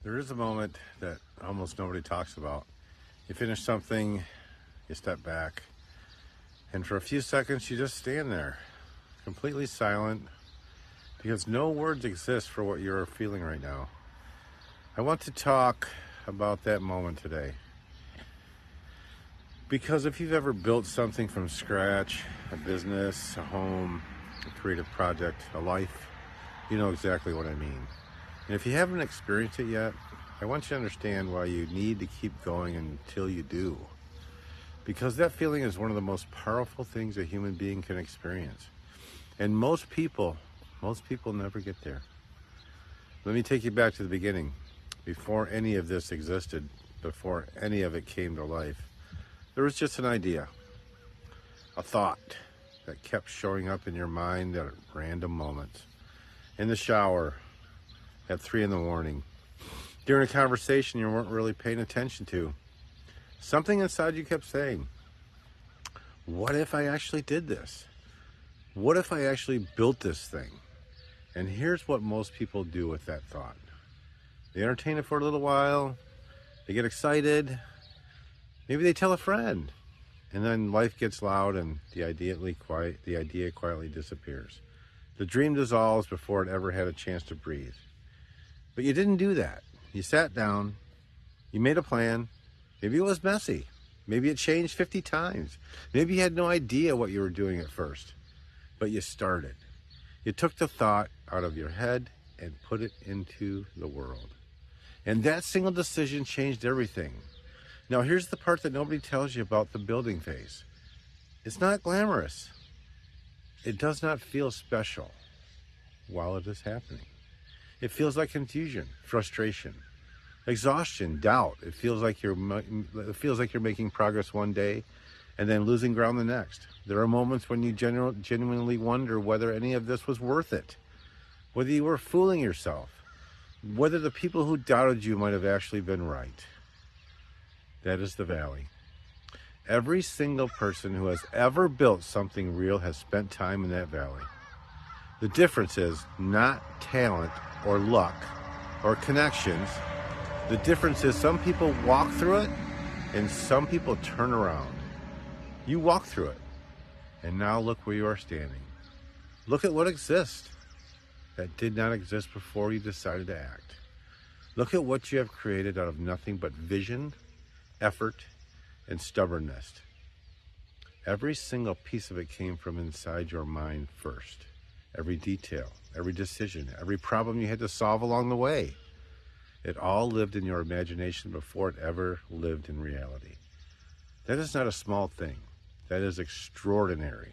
There is a moment that almost nobody talks about. You finish something, you step back, and for a few seconds you just stand there, completely silent, because no words exist for what you're feeling right now. I want to talk about that moment today. Because if you've ever built something from scratch, a business, a home, a creative project, a life, you know exactly what I mean. And if you haven't experienced it yet, I want you to understand why you need to keep going until you do. Because that feeling is one of the most powerful things a human being can experience. And most people never get there. Let me take you back to the beginning. Before any of this existed, before any of it came to life, there was just an idea, a thought that kept showing up in your mind at random moments. In the shower, at 3 a.m, during a conversation you weren't really paying attention to. Something inside you kept saying, what if I actually did this? What if I actually built this thing? And here's what most people do with that thought. They entertain it for a little while, they get excited, maybe they tell a friend, and then life gets loud and the idea quietly disappears. The dream dissolves before it ever had a chance to breathe. But you didn't do that. You sat down, you made a plan. Maybe it was messy. Maybe it changed 50 times. Maybe you had no idea what you were doing at first. But you started. You took the thought out of your head and put it into the world. And that single decision changed everything. Now here's the part that nobody tells you about the building phase. It's not glamorous. It does not feel special while it is happening. It feels like confusion, frustration, exhaustion, doubt. It feels like you're making progress one day and then losing ground the next. There are moments when you genuinely wonder whether any of this was worth it, whether you were fooling yourself, whether the people who doubted you might have actually been right. That is the valley. Every single person who has ever built something real has spent time in that valley. The difference is not talent or luck or connections. The difference is some people walk through it and some people turn around. You walk through it, and now look where you are standing. Look at what exists that did not exist before you decided to act. Look at what you have created out of nothing but vision, effort, and stubbornness. Every single piece of it came from inside your mind first. Every detail, every decision, every problem you had to solve along the way. It all lived in your imagination before it ever lived in reality. That is not a small thing. That is extraordinary.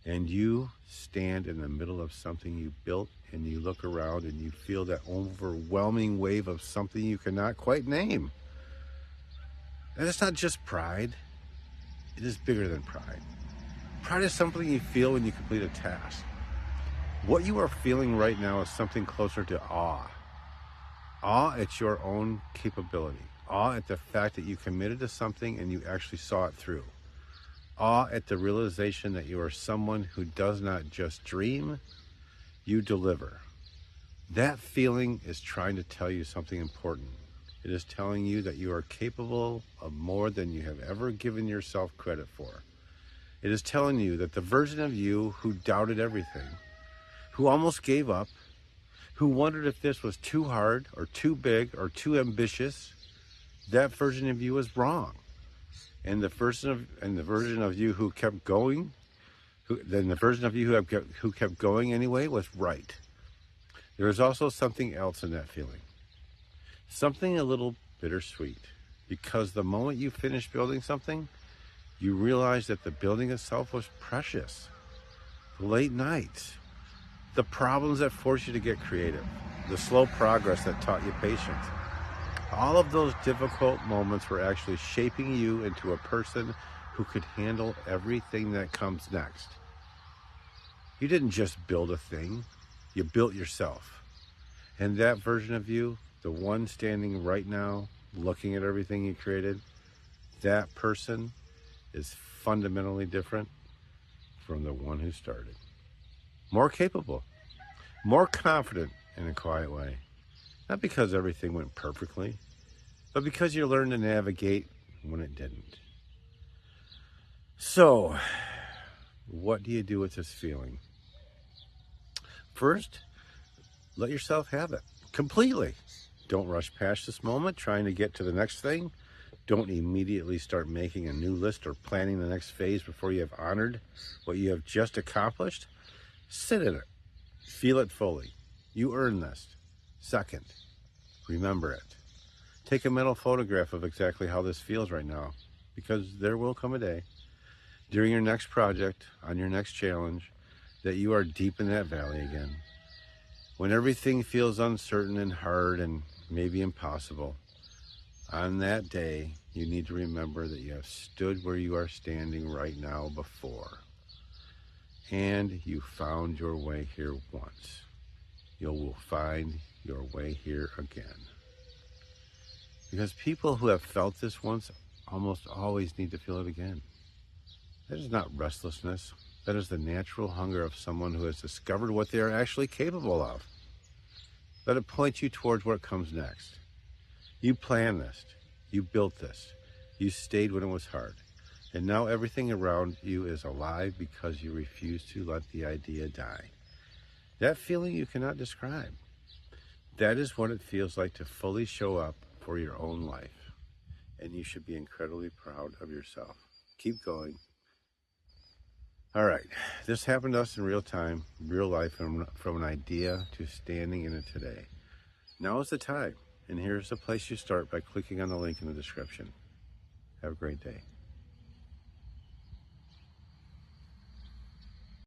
And you stand in the middle of something you built, and you look around and you feel that overwhelming wave of something you cannot quite name. That is not just pride. It is bigger than pride. Pride is something you feel when you complete a task. What you are feeling right now is something closer to awe. Awe at your own capability. Awe at the fact that you committed to something and you actually saw it through. Awe at the realization that you are someone who does not just dream, you deliver. That feeling is trying to tell you something important. It is telling you that you are capable of more than you have ever given yourself credit for. It is telling you that the version of you who doubted everything, who almost gave up, who wondered if this was too hard or too big or too ambitious, that version of you was wrong. And the version of you who kept going, the version of you who kept going anyway was right. There is also something else in that feeling. Something a little bittersweet, because the moment you finish building something, you realize that the building itself was precious. The late nights, the problems that forced you to get creative, the slow progress that taught you patience. All of those difficult moments were actually shaping you into a person who could handle everything that comes next. You didn't just build a thing, you built yourself. And that version of you, the one standing right now, looking at everything you created, that person is fundamentally different from the one who started. More capable, more confident in a quiet way. Not because everything went perfectly, but because you learned to navigate when it didn't. So, what do you do with this feeling? First, let yourself have it completely. Don't rush past this moment trying to get to the next thing. Don't immediately start making a new list or planning the next phase before you have honored what you have just accomplished. Sit in it. Feel it fully. You earned this. Second, remember it. Take a mental photograph of exactly how this feels right now, because there will come a day during your next project, on your next challenge, that you are deep in that valley again. When everything feels uncertain and hard and maybe impossible, on that day, you need to remember that you have stood where you are standing right now before. And you found your way here once. You will find your way here again. Because people who have felt this once almost always need to feel it again. That is not restlessness. That is the natural hunger of someone who has discovered what they are actually capable of. Let it point you towards what comes next. You planned this. You built this. You stayed when it was hard. And now everything around you is alive because you refuse to let the idea die. That feeling you cannot describe. That is what it feels like to fully show up for your own life. And you should be incredibly proud of yourself. Keep going. All right, this happened to us in real time, real life, from an idea to standing in it today. Now is the time, and here's the place you start by clicking on the link in the description. Have a great day.